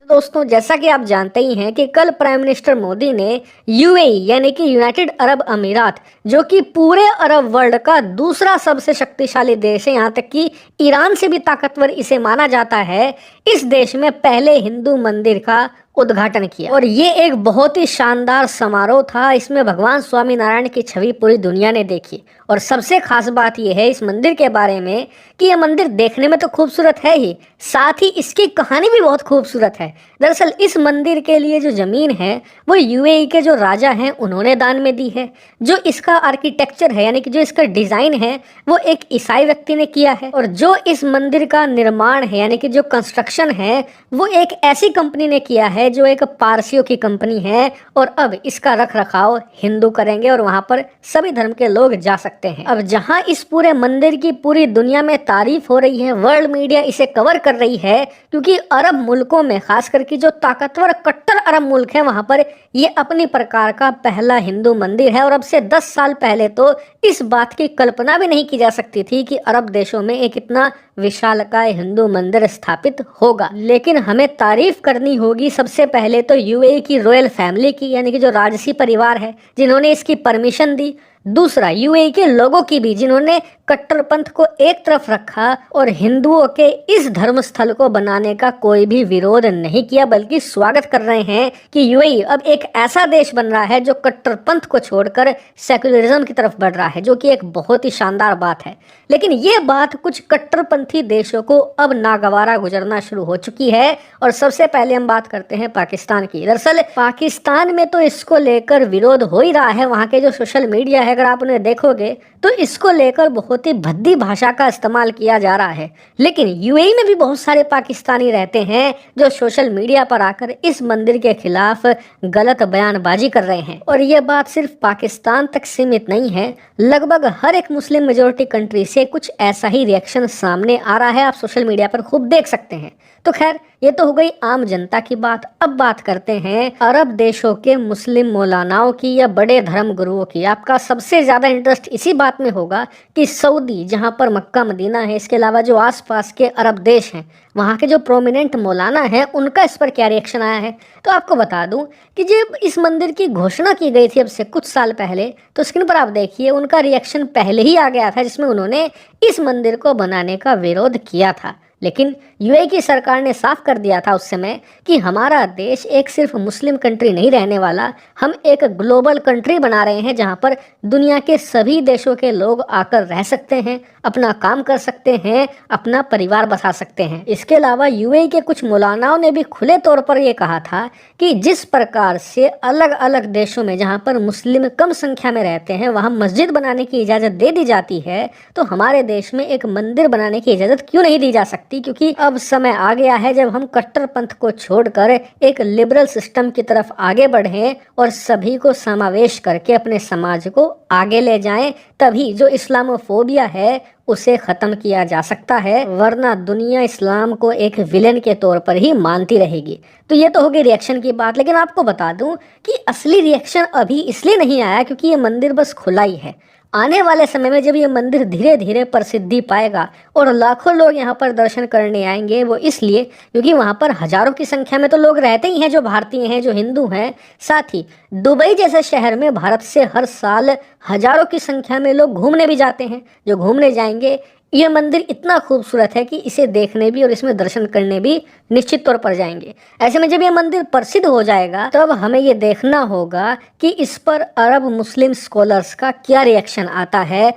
दोस्तों, जैसा कि आप जानते ही हैं कि कल प्राइम मिनिस्टर मोदी ने यूएई यानी कि यूनाइटेड अरब अमीरात, जो कि पूरे अरब वर्ल्ड का दूसरा सबसे शक्तिशाली देश है, यहाँ तक कि ईरान से भी ताकतवर इसे माना जाता है, इस देश में पहले हिंदू मंदिर का उद्घाटन किया। और ये एक बहुत ही शानदार समारोह था। इसमें भगवान स्वामी नारायण की छवि पूरी दुनिया ने देखी। और सबसे खास बात यह है इस मंदिर के बारे में कि यह मंदिर देखने में तो खूबसूरत है ही, साथ ही इसकी कहानी भी बहुत खूबसूरत है। दरअसल इस मंदिर के लिए जो जमीन है वो यूएई के जो राजा हैं उन्होंने दान में दी है। जो इसका आर्किटेक्चर है यानी कि जो इसका डिजाइन है वो एक ईसाई व्यक्ति ने किया है। और जो इस मंदिर का निर्माण है यानी कि जो कंस्ट्रक्शन है वो एक ऐसी कंपनी ने किया है जो एक पारसियों की कंपनी है। और अब इसका रख रखाव हिंदू करेंगे और वहां पर सभी धर्म के लोग जा सकते हैं। अब जहां इस पूरे मंदिर की पूरी दुनिया में तारीफ हो रही है, वर्ल्ड मीडिया इसे कवर कर रही है, क्योंकि अरब मुल्कों में खास करके जो ताकतवर कट्टर अरब मुल्क है वहां पर ये अपनी प्रकार का पहला हिंदू मंदिर है। और अब से 10 साल पहले तो इस बात की कल्पना भी नहीं की जा सकती थी कि अरब देशों में एक इतना विशालकाय हिंदू मंदिर स्थापित होगा। लेकिन हमें तारीफ करनी होगी सबसे पहले तो यूएई की रॉयल फैमिली की, यानी कि जो राजसी परिवार है जिन्होंने इसकी परमिशन दी। दूसरा यूएई के लोगों की भी, जिन्होंने कट्टरपंथ को एक तरफ रखा और हिंदुओं के इस धर्म स्थल को बनाने का कोई भी विरोध नहीं किया, बल्कि स्वागत कर रहे हैं कि यूएई अब एक ऐसा देश बन रहा है जो कट्टरपंथ को छोड़कर सेक्युलरिज्म की तरफ बढ़ रहा है, जो कि एक बहुत ही शानदार बात है। लेकिन ये बात कुछ कट्टरपंथी देशों को अब नागवारा गुजरना शुरू हो चुकी है। और सबसे पहले हम बात करते हैं पाकिस्तान की। दरअसल पाकिस्तान में तो इसको लेकर विरोध हो ही रहा है। वहाँ के जो सोशल मीडिया है अगर आप उन्हें देखोगे तो इसको लेकर बहुत ही भद्दी भाषा का इस्तेमाल किया जा रहा है। लेकिन यूएई में भी बहुत सारे पाकिस्तानी रहते हैं जो सोशल मीडिया पर आकर इस मंदिर के खिलाफ गलत बयानबाजी कर रहे हैं। और ये बात सिर्फ पाकिस्तान तक सीमित नहीं है, लगभग हर एक मुस्लिम मेजोरिटी कंट्री से कुछ ऐसा ही रिएक्शन सामने आ रहा है। आप सोशल मीडिया पर खूब देख सकते हैं। तो खैर ये तो हो गई आम जनता की बात। अब बात करते हैं अरब देशों के मुस्लिम मौलानाओं की या बड़े धर्म गुरुओं की। आपका सबसे ज्यादा इंटरेस्ट इसी बात में होगा कि सऊदी, जहां पर मक्का मदीना है, इसके अलावा जो आसपास के अरब देश हैं, वहाँ के जो प्रोमिनेंट मौलाना हैं उनका इस पर क्या रिएक्शन आया है। तो आपको बता दूं कि जब इस मंदिर की घोषणा की गई थी अब से कुछ साल पहले, तो स्क्रीन पर आप देखिए उनका रिएक्शन पहले ही आ गया था, जिसमें उन्होंने इस मंदिर को बनाने का विरोध किया था। लेकिन यूएई की सरकार ने साफ कर दिया था उस समय कि हमारा देश एक सिर्फ मुस्लिम कंट्री नहीं रहने वाला, हम एक ग्लोबल कंट्री बना रहे हैं जहां पर दुनिया के सभी देशों के लोग आकर रह सकते हैं, अपना काम कर सकते हैं, अपना परिवार बसा सकते हैं। इसके अलावा यूएई के कुछ मौलानाओं ने भी खुले तौर पर यह कहा था कि जिस प्रकार से अलग अलग देशों में जहां पर मुस्लिम कम संख्या में रहते हैं वहां मस्जिद बनाने की इजाज़त दे दी जाती है, तो हमारे देश में एक मंदिर बनाने की इजाज़त क्यों नहीं दी जा सकती। क्योंकि अब समय आ गया है जब हम कट्टरपंथ को छोड़कर एक लिबरल सिस्टम की तरफ आगे बढ़ें और सभी को समावेश करके अपने समाज को आगे ले जाएं। तभी जो इस्लामोफोबिया है उसे खत्म किया जा सकता है, वरना दुनिया इस्लाम को एक विलेन के तौर पर ही मानती रहेगी। तो ये तो हो गई रिएक्शन की बात। लेकिन आपको बता दूं कि असली रिएक्शन अभी इसलिए नहीं आया क्योंकि ये मंदिर बस खुला ही है। आने वाले समय में जब ये मंदिर धीरे धीरे प्रसिद्धि पाएगा और लाखों लोग यहाँ पर दर्शन करने आएंगे, वो इसलिए क्योंकि वहाँ पर हजारों की संख्या में तो लोग रहते ही हैं जो भारतीय हैं, जो हिंदू हैं। साथ ही दुबई जैसे शहर में भारत से हर साल हजारों की संख्या में लोग घूमने भी जाते हैं। जो घूमने जाएंगे, यह मंदिर इतना खूबसूरत है कि इसे देखने भी और इसमें दर्शन करने भी निश्चित तौर पर जाएंगे। ऐसे में जब यह मंदिर प्रसिद्ध हो जाएगा तब हमें यह देखना होगा कि इस पर अरब मुस्लिम स्कॉलर्स का क्या रिएक्शन आता है।